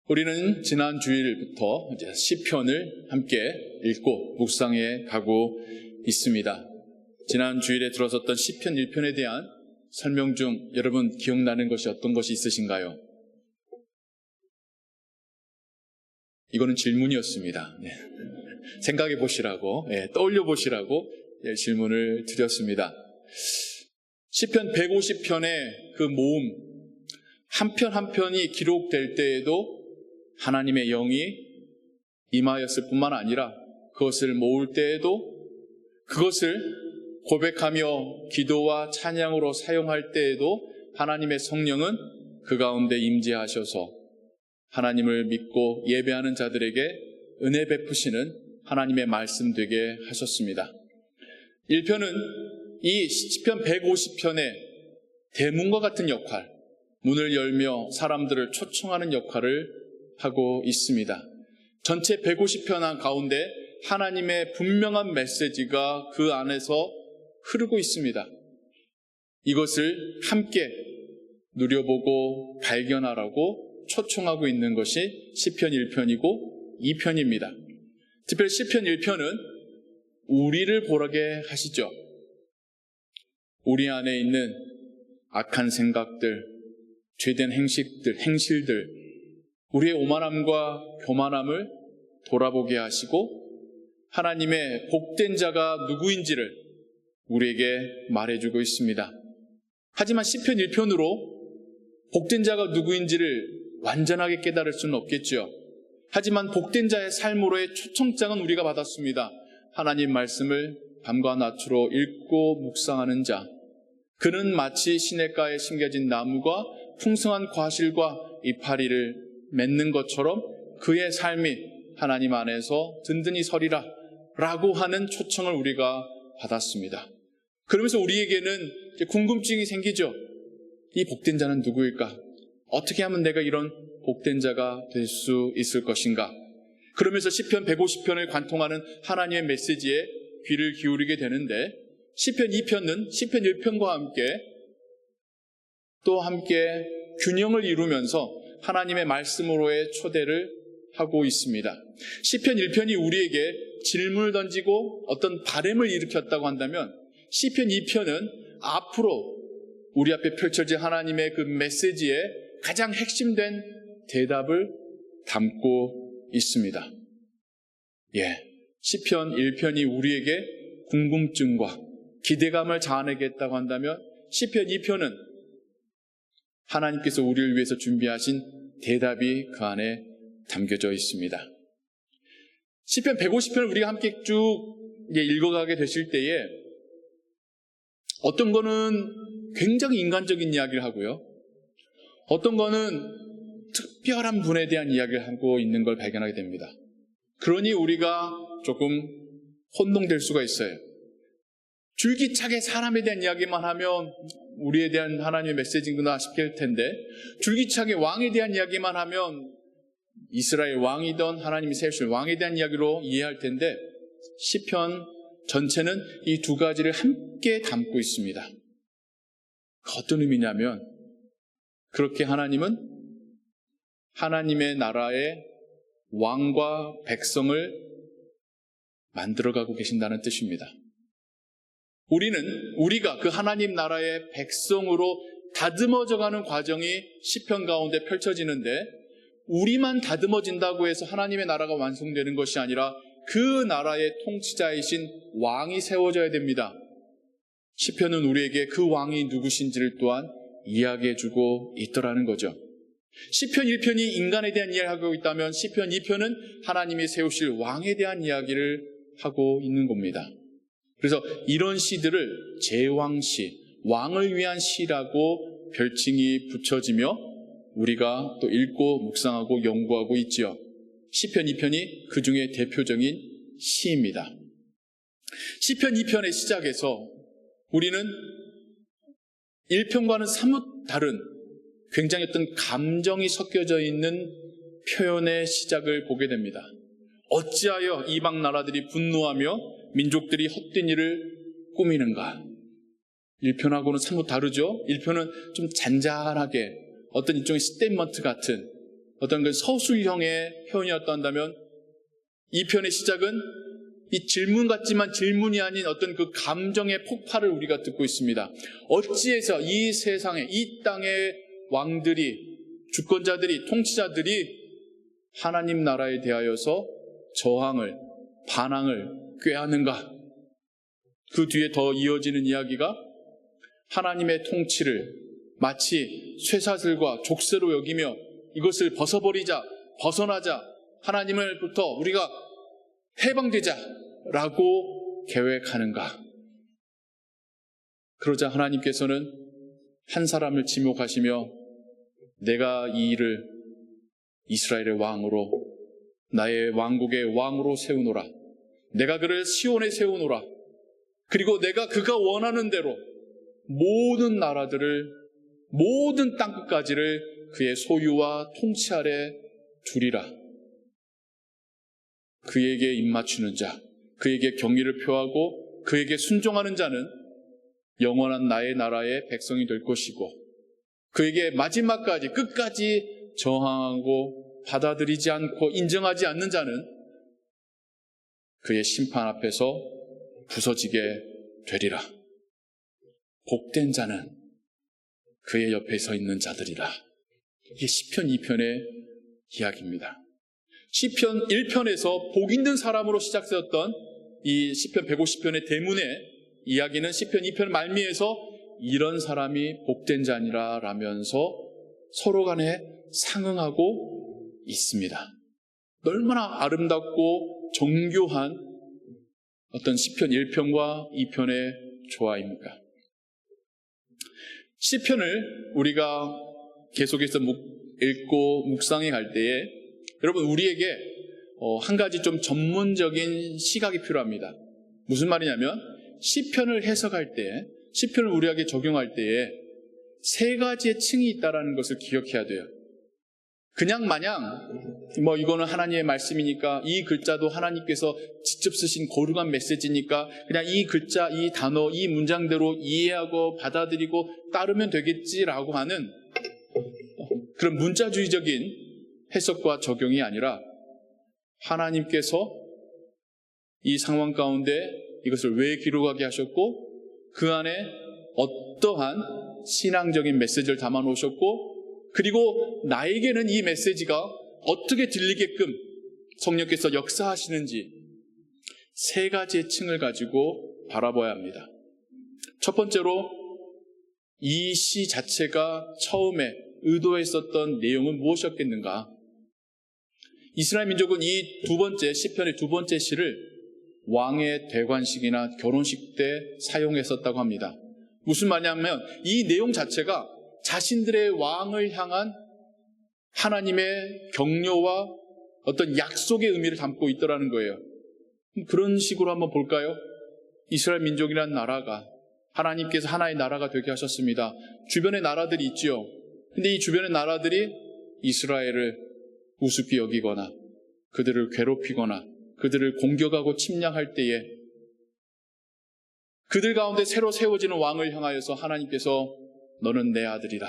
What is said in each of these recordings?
우리는 지난 주일부터 이제 시편을 함께 읽고 묵상해 가고 있습니다. 지난 주일에 들어섰던 시편 1편에 대한 설명 중 여러분 기억나는 것이 어떤 것이 있으신가요? 이거는 질문이었습니다. 네. 생각해 보시라고, 떠올려 보시라고 질문을 드렸습니다. 시편 150편의 그 모음 한 편 한 편이 기록될 때에도 하나님의 영이 임하였을 뿐만 아니라 그것을 모을 때에도 그것을 고백하며 기도와 찬양으로 사용할 때에도 하나님의 성령은 그 가운데 임재하셔서 하나님을 믿고 예배하는 자들에게 은혜 베푸시는 하나님의 말씀 되게 하셨습니다. 1편은 이 시편 150편의 대문과 같은 역할, 문을 열며 사람들을 초청하는 역할을 하고 있습니다. 전체 150편 가운데 하나님의 분명한 메시지가 그 안에서 흐르고 있습니다. 이것을 함께 누려보고 발견하라고 초청하고 있는 것이 시편 1편이고 2편입니다. 특별히 시편 1편은 우리를 보라게 하시죠. 우리 안에 있는 악한 생각들, 죄된 행실들, 우리의 오만함과 교만함을 돌아보게 하시고 하나님의 복된 자가 누구인지를 우리에게 말해주고 있습니다. 하지만 시편 1편으로 복된 자가 누구인지를 완전하게 깨달을 수는 없겠죠. 하지만 복된 자의 삶으로의 초청장은 우리가 받았습니다. 하나님 말씀을 밤과 낮으로 읽고 묵상하는 자, 그는 마치 시냇가에 심겨진 나무가 풍성한 과실과 이파리를 맺는 것처럼 그의 삶이 하나님 안에서 든든히 서리라 라고 하는 초청을 우리가 받았습니다. 그러면서 우리에게는 이제 궁금증이 생기죠. 이 복된 자는 누구일까? 어떻게 하면 내가 이런 복된 자가 될 수 있을 것인가? 그러면서 시편 150편을 관통하는 하나님의 메시지에 귀를 기울이게 되는데 시편 2편은 시편 1편과 함께 또 함께 균형을 이루면서 하나님의 말씀으로의 초대를 하고 있습니다. 시편 1편이 우리에게 질문을 던지고 어떤 바램을 일으켰다고 한다면 시편 2편은 앞으로 우리 앞에 펼쳐질 하나님의 그 메시지에 가장 핵심된 대답을 담고 있습니다. 시편 1편이 우리에게 궁금증과 기대감을 자아내겠다고 한다면 시편 2편은 하나님께서 우리를 위해서 준비하신 대답이 그 안에 담겨져 있습니다. 시편 150편을 우리가 함께 쭉 읽어가게 되실 때에 어떤 거는 굉장히 인간적인 이야기를 하고요. 어떤 거는 특별한 분에 대한 이야기를 하고 있는 걸 발견하게 됩니다. 그러니 우리가 조금 혼동될 수가 있어요. 줄기차게 사람에 대한 이야기만 하면 우리에 대한 하나님의 메시지구나 싶을 텐데 줄기차게 왕에 대한 이야기만 하면 이스라엘 왕이던 하나님이 세우실 왕에 대한 이야기로 이해할 텐데 시편 전체는 이 두 가지를 함께 담고 있습니다. 어떤 의미냐면 그렇게 하나님은 하나님의 나라의 왕과 백성을 만들어가고 계신다는 뜻입니다. 우리가 그 하나님 나라의 백성으로 다듬어져가는 과정이 시편 가운데 펼쳐지는데 우리만 다듬어진다고 해서 하나님의 나라가 완성되는 것이 아니라 그 나라의 통치자이신 왕이 세워져야 됩니다. 시편은 우리에게 그 왕이 누구신지를 또한 이야기해주고 있더라는 거죠. 시편 1편이 인간에 대한 이야기를 하고 있다면 시편 2편은 하나님이 세우실 왕에 대한 이야기를 하고 있는 겁니다. 그래서 이런 시들을 제왕시, 왕을 위한 시라고 별칭이 붙여지며 우리가 또 읽고 묵상하고 연구하고 있지요. 시편 2편이 그 중에 대표적인 시입니다. 시편 2편의 시작에서 우리는 1편과는 사뭇 다른 굉장히 어떤 감정이 섞여져 있는 표현의 시작을 보게 됩니다. 어찌하여 이방 나라들이 분노하며 민족들이 헛된 일을 꾸미는가? 1편하고는 사뭇 다르죠? 1편은 좀 잔잔하게 어떤 일종의 스테이트먼트 같은 어떤 그 서술형의 표현이었다 한다면 이 편의 시작은 이 질문 같지만 질문이 아닌 어떤 그 감정의 폭발을 우리가 듣고 있습니다. 어찌해서 이 세상에, 이 땅의 왕들이, 주권자들이, 통치자들이 하나님 나라에 대하여서 저항을, 반항을 꾀하는가? 그 뒤에 더 이어지는 이야기가 하나님의 통치를 마치 쇠사슬과 족쇄로 여기며 이것을 벗어버리자, 벗어나자, 하나님을부터 우리가 해방되자라고 계획하는가? 그러자 하나님께서는 한 사람을 지목하시며 내가 이 일을 이스라엘의 왕으로, 나의 왕국의 왕으로 세우노라. 내가 그를 시온에 세우노라. 그리고 내가 그가 원하는 대로 모든 나라들을, 모든 땅끝까지를 그의 소유와 통치 아래 두리라. 그에게 입맞추는 자, 그에게 경의를 표하고 그에게 순종하는 자는 영원한 나의 나라의 백성이 될 것이고, 그에게 마지막까지, 끝까지 저항하고 받아들이지 않고 인정하지 않는 자는 그의 심판 앞에서 부서지게 되리라. 복된 자는 그의 옆에 서 있는 자들이라. 이게 시편 2편의 이야기입니다. 시편 1편에서 복 있는 사람으로 시작되었던 이 시편 150편의 대문의 이야기는 시편 2편 말미에서 이런 사람이 복된 자니라 라면서 서로 간에 상응하고 있습니다. 얼마나 아름답고 정교한 어떤 시편 1편과 2편의 조화입니까? 시편을 우리가 계속해서 읽고 묵상해 갈 때에 여러분 우리에게 한 가지 좀 전문적인 시각이 필요합니다. 무슨 말이냐면 시편을 해석할 때, 시편을 우리에게 적용할 때에 세 가지의 층이 있다는 것을 기억해야 돼요. 그냥 마냥 이거는 하나님의 말씀이니까, 이 글자도 하나님께서 직접 쓰신 거룩한 메시지니까 그냥 이 글자, 이 단어, 이 문장대로 이해하고 받아들이고 따르면 되겠지라고 하는 그런 문자주의적인 해석과 적용이 아니라 하나님께서 이 상황 가운데 이것을 왜 기록하게 하셨고 그 안에 어떠한 신앙적인 메시지를 담아 놓으셨고, 그리고 나에게는 이 메시지가 어떻게 들리게끔 성령께서 역사하시는지 세 가지의 층을 가지고 바라봐야 합니다. 첫 번째로 이 시 자체가 처음에 의도했었던 내용은 무엇이었겠는가? 이스라엘 민족은 이 두 번째 시편의 두 번째 시를 왕의 대관식이나 결혼식 때 사용했었다고 합니다. 무슨 말이냐면 이 내용 자체가 자신들의 왕을 향한 하나님의 격려와 어떤 약속의 의미를 담고 있더라는 거예요. 그런 식으로 한번 볼까요? 이스라엘 민족이라는 나라가 하나님께서 하나의 나라가 되게 하셨습니다. 주변의 나라들이 있지요. 근데 이 주변의 나라들이 이스라엘을 우습게 여기거나 그들을 괴롭히거나 그들을 공격하고 침략할 때에 그들 가운데 새로 세워지는 왕을 향하여서 하나님께서 너는 내 아들이다.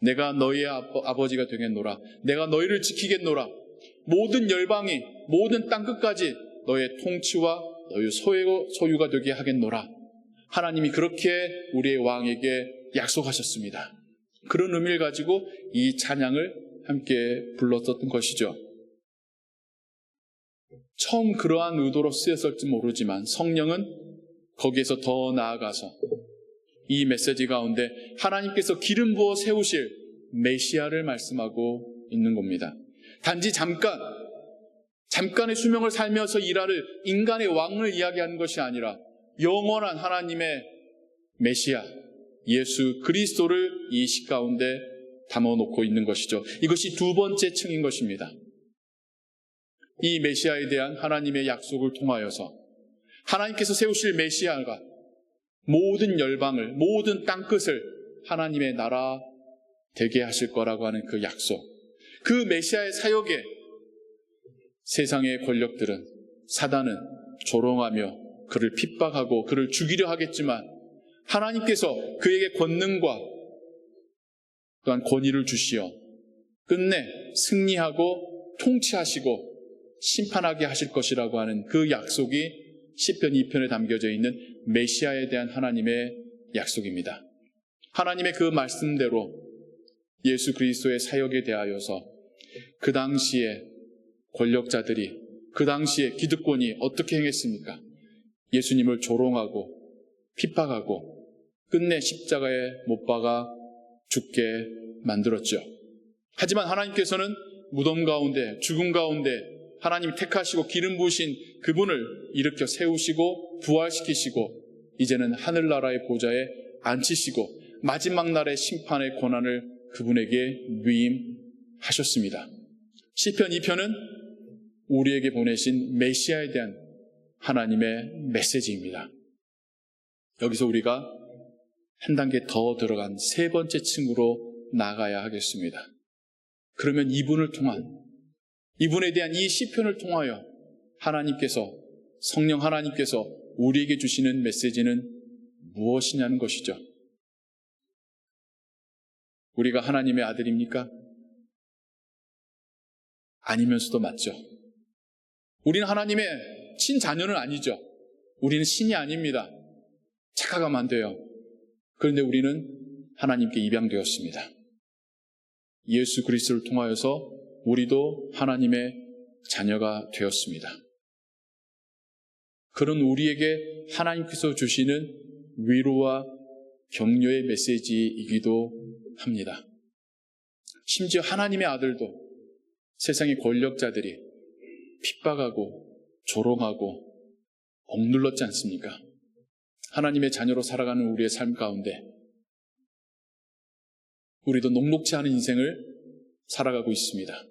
내가 너희의 아버지가 되겠노라. 내가 너희를 지키겠노라. 모든 열방이, 모든 땅끝까지 너의 통치와 너희 소유가 되게 하겠노라. 하나님이 그렇게 우리의 왕에게 약속하셨습니다. 그런 의미를 가지고 이 찬양을 함께 불렀었던 것이죠. 처음 그러한 의도로 쓰였을지 모르지만 성령은 거기에서 더 나아가서 이 메시지 가운데 하나님께서 기름 부어 세우실 메시아를 말씀하고 있는 겁니다. 단지 잠깐의 수명을 살면서 일할 인간의 왕을 이야기하는 것이 아니라 영원한 하나님의 메시아 예수 그리스도를 이 시 가운데 담아놓고 있는 것이죠. 이것이 두 번째 층인 것입니다. 이 메시아에 대한 하나님의 약속을 통하여서 하나님께서 세우실 메시아가 모든 열방을, 모든 땅끝을 하나님의 나라 되게 하실 거라고 하는 그 약속. 그 메시아의 사역에 세상의 권력들은, 사단은 조롱하며 그를 핍박하고 그를 죽이려 하겠지만 하나님께서 그에게 권능과 또한 권위를 주시어 끝내 승리하고 통치하시고 심판하게 하실 것이라고 하는 그 약속이 시편 2편에 담겨져 있는 메시아에 대한 하나님의 약속입니다. 하나님의 그 말씀대로 예수 그리스도의 사역에 대하여서 그 당시에 권력자들이, 그 당시에 기득권이 어떻게 행했습니까? 예수님을 조롱하고 핍박하고 끝내 십자가에 못 박아 죽게 만들었죠. 하지만 하나님께서는 무덤 가운데, 죽음 가운데 하나님이 택하시고 기름 부으신 그분을 일으켜 세우시고 부활시키시고 이제는 하늘나라의 보좌에 앉히시고 마지막 날의 심판의 권한을 그분에게 위임하셨습니다. 시편 2편은 우리에게 보내신 메시아에 대한 하나님의 메시지입니다. 여기서 우리가 한 단계 더 들어간 세 번째 층으로 나가야 하겠습니다. 그러면 이분을 통한, 이분에 대한 이 시편을 통하여 하나님께서, 성령 하나님께서 우리에게 주시는 메시지는 무엇이냐는 것이죠. 우리가 하나님의 아들입니까? 아니면서도 맞죠. 우리는 하나님의 친자녀는 아니죠. 우리는 신이 아닙니다. 착각하면 안 돼요. 그런데 우리는 하나님께 입양되었습니다. 예수 그리스도를 통하여서 우리도 하나님의 자녀가 되었습니다. 그런 우리에게 하나님께서 주시는 위로와 격려의 메시지이기도 합니다. 심지어 하나님의 아들도 세상의 권력자들이 핍박하고 조롱하고 억눌렀지 않습니까? 하나님의 자녀로 살아가는 우리의 삶 가운데 우리도 녹록지 않은 인생을 살아가고 있습니다.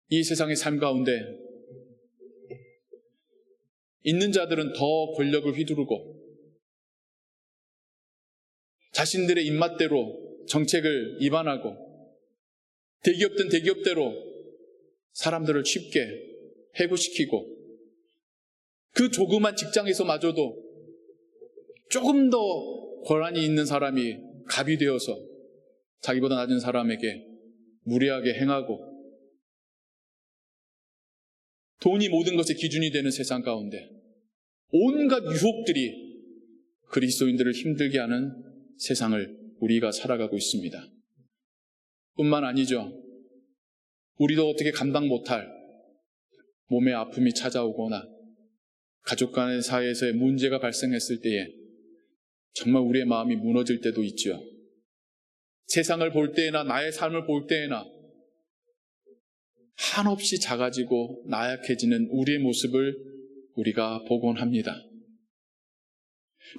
이 세상의 삶 가운데 있는 자들은 더 권력을 휘두르고 자신들의 입맛대로 정책을 입안하고 대기업든 대기업대로 사람들을 쉽게 해고시키고 그 조그만 직장에서마저도 조금 더 권한이 있는 사람이 갑이 되어서 자기보다 낮은 사람에게 무례하게 행하고 돈이 모든 것의 기준이 되는 세상 가운데 온갖 유혹들이 그리스도인들을 힘들게 하는 세상을 우리가 살아가고 있습니다. 뿐만 아니죠. 우리도 어떻게 감당 못할 몸의 아픔이 찾아오거나 가족 간의 사이에서의 문제가 발생했을 때에 정말 우리의 마음이 무너질 때도 있죠. 세상을 볼 때에나 나의 삶을 볼 때에나 한없이 작아지고 나약해지는 우리의 모습을 우리가 보곤 합니다.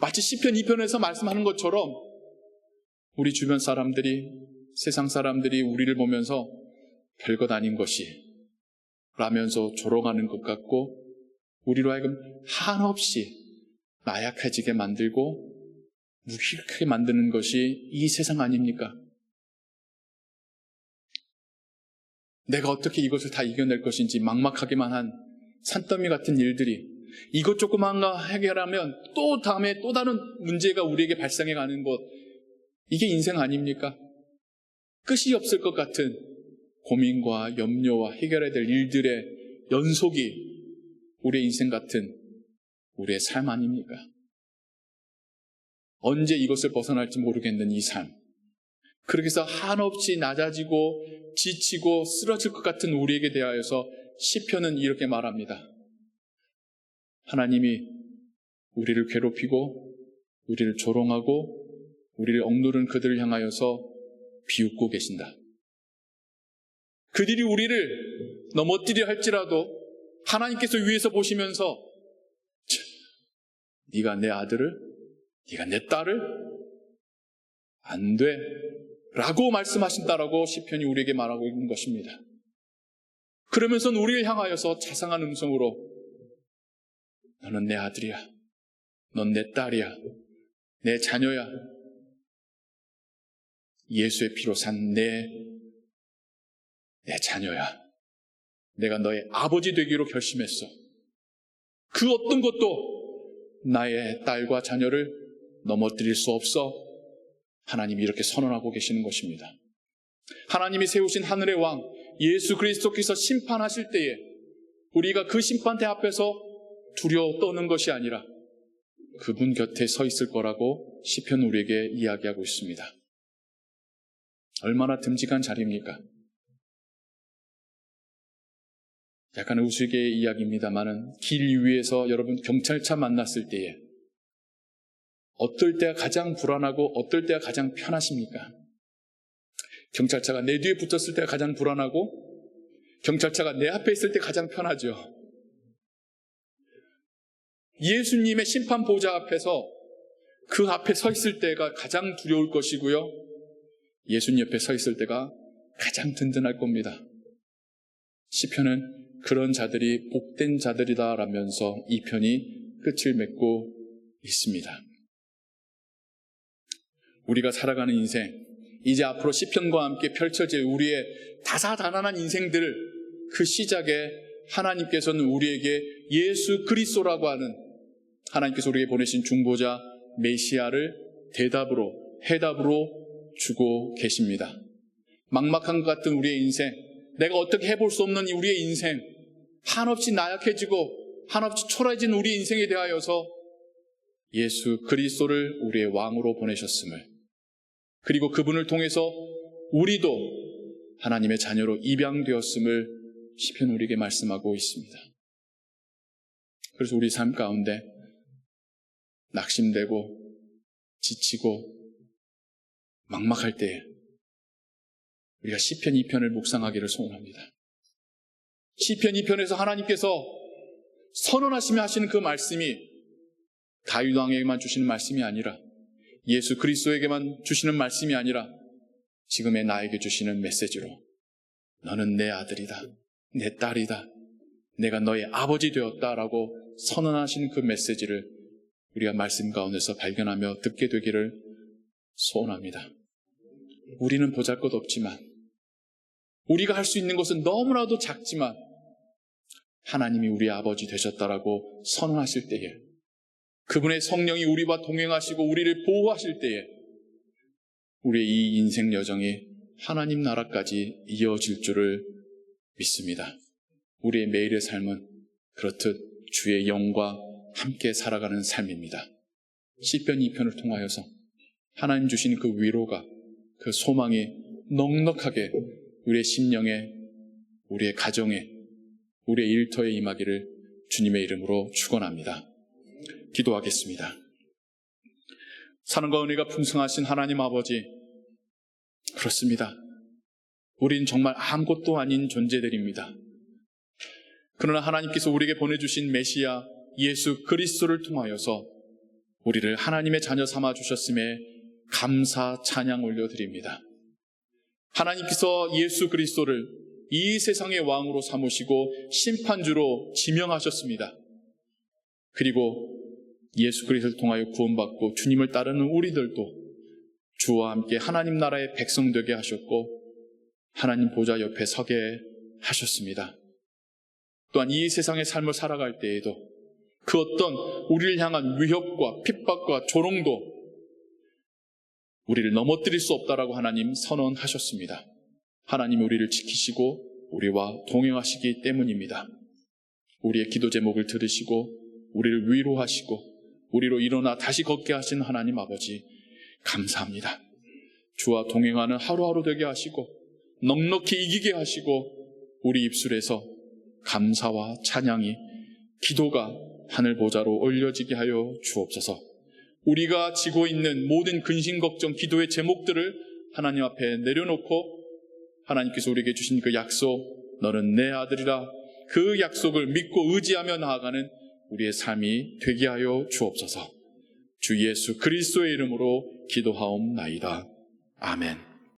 마치 시편 2편에서 말씀하는 것처럼 우리 주변 사람들이, 세상 사람들이 우리를 보면서 별것 아닌 것이 라면서 조롱하는 것 같고 우리로 하여금 한없이 나약해지게 만들고 무기력하게 만드는 것이 이 세상 아닙니까? 내가 어떻게 이것을 다 이겨낼 것인지 막막하기만 한 산더미 같은 일들이 이것 조그만 거 해결하면 또 다음에 또 다른 문제가 우리에게 발생해 가는 것, 이게 인생 아닙니까? 끝이 없을 것 같은 고민과 염려와 해결해야 될 일들의 연속이 우리의 인생 같은 우리의 삶 아닙니까? 언제 이것을 벗어날지 모르겠는 이 삶, 그렇게 해서 한없이 낮아지고 지치고 쓰러질 것 같은 우리에게 대하여서 시편은 이렇게 말합니다. 하나님이 우리를 괴롭히고 우리를 조롱하고 우리를 억누른 그들을 향하여서 비웃고 계신다. 그들이 우리를 넘어뜨려 할지라도 하나님께서 위에서 보시면서 네가 내 아들을, 네가 내 딸을 안 돼 라고 말씀하신다라고 시편이 우리에게 말하고 있는 것입니다. 그러면서는 우리를 향하여서 자상한 음성으로 너는 내 아들이야, 넌 내 딸이야, 내 자녀야, 예수의 피로 산 내 자녀야, 내가 너의 아버지 되기로 결심했어. 그 어떤 것도 나의 딸과 자녀를 넘어뜨릴 수 없어. 하나님이 이렇게 선언하고 계시는 것입니다. 하나님이 세우신 하늘의 왕 예수 그리스도께서 심판하실 때에 우리가 그 심판대 앞에서 두려워 떠는 것이 아니라 그분 곁에 서 있을 거라고 시편 우리에게 이야기하고 있습니다. 얼마나 듬직한 자리입니까? 약간 우스갯 이야기입니다만은 길 위에서 여러분 경찰차 만났을 때에 어떨 때가 가장 불안하고 어떨 때가 가장 편하십니까? 경찰차가 내 뒤에 붙었을 때가 가장 불안하고 경찰차가 내 앞에 있을 때 가장 편하죠. 예수님의 심판 보좌 앞에서 그 앞에 서 있을 때가 가장 두려울 것이고요. 예수님 옆에 서 있을 때가 가장 든든할 겁니다. 시편은 그런 자들이 복된 자들이다라면서 이 편이 끝을 맺고 있습니다. 우리가 살아가는 인생, 이제 앞으로 시편과 함께 펼쳐질 우리의 다사다난한 인생들을 그 시작에 하나님께서는 우리에게 예수 그리스도라고 하는 하나님께서 우리에게 보내신 중보자 메시아를 해답으로 주고 계십니다. 막막한 것 같은 우리의 인생, 내가 어떻게 해볼 수 없는 우리의 인생, 한없이 나약해지고 한없이 초라해진 우리 인생에 대하여서 예수 그리스도를 우리의 왕으로 보내셨음을, 그리고 그분을 통해서 우리도 하나님의 자녀로 입양되었음을 시편 우리에게 말씀하고 있습니다. 그래서 우리 삶 가운데 낙심되고 지치고 막막할 때에 우리가 시편 2편을 묵상하기를 소원합니다. 시편 2편에서 하나님께서 선언하시며 하시는 그 말씀이 다윗 왕에게만 주시는 말씀이 아니라 예수 그리스도에게만 주시는 말씀이 아니라 지금의 나에게 주시는 메시지로 너는 내 아들이다, 내 딸이다, 내가 너의 아버지 되었다라고 선언하시는 그 메시지를 우리가 말씀 가운데서 발견하며 듣게 되기를 소원합니다. 우리는 보잘것없지만, 우리가 할 수 있는 것은 너무나도 작지만 하나님이 우리의 아버지 되셨다라고 선언하실 때에, 그분의 성령이 우리와 동행하시고 우리를 보호하실 때에 우리의 이 인생 여정이 하나님 나라까지 이어질 줄을 믿습니다. 우리의 매일의 삶은 그렇듯 주의 영과 함께 살아가는 삶입니다. 시편 2편을 통하여서 하나님 주신 그 위로가, 그 소망이 넉넉하게 우리의 심령에, 우리의 가정에, 우리의 일터에 임하기를 주님의 이름으로 축원합니다. 기도하겠습니다. 사랑과 은혜가 풍성하신 하나님 아버지, 그렇습니다. 우린 정말 아무것도 아닌 존재들입니다. 그러나 하나님께서 우리에게 보내주신 메시아 예수 그리스도를 통하여서 우리를 하나님의 자녀 삼아 주셨음에 감사 찬양 올려드립니다. 하나님께서 예수 그리스도를 이 세상의 왕으로 삼으시고 심판주로 지명하셨습니다. 그리고 예수 그리스도를 통하여 구원받고 주님을 따르는 우리들도 주와 함께 하나님 나라의 백성 되게 하셨고 하나님 보좌 옆에 서게 하셨습니다. 또한 이 세상의 삶을 살아갈 때에도 그 어떤 우리를 향한 위협과 핍박과 조롱도 우리를 넘어뜨릴 수 없다라고 하나님 선언하셨습니다. 하나님이 우리를 지키시고 우리와 동행하시기 때문입니다. 우리의 기도 제목을 들으시고 우리를 위로하시고 우리로 일어나 다시 걷게 하신 하나님 아버지, 감사합니다. 주와 동행하는 하루하루 되게 하시고 넉넉히 이기게 하시고 우리 입술에서 감사와 찬양이, 기도가 하늘 보좌로 올려지게 하여 주옵소서. 우리가 지고 있는 모든 근심, 걱정, 기도의 제목들을 하나님 앞에 내려놓고 하나님께서 우리에게 주신 그 약속, 너는 내 아들이라, 그 약속을 믿고 의지하며 나아가는 우리의 삶이 되게 하여 주옵소서. 주 예수 그리스도의 이름으로 기도하옵나이다. 아멘.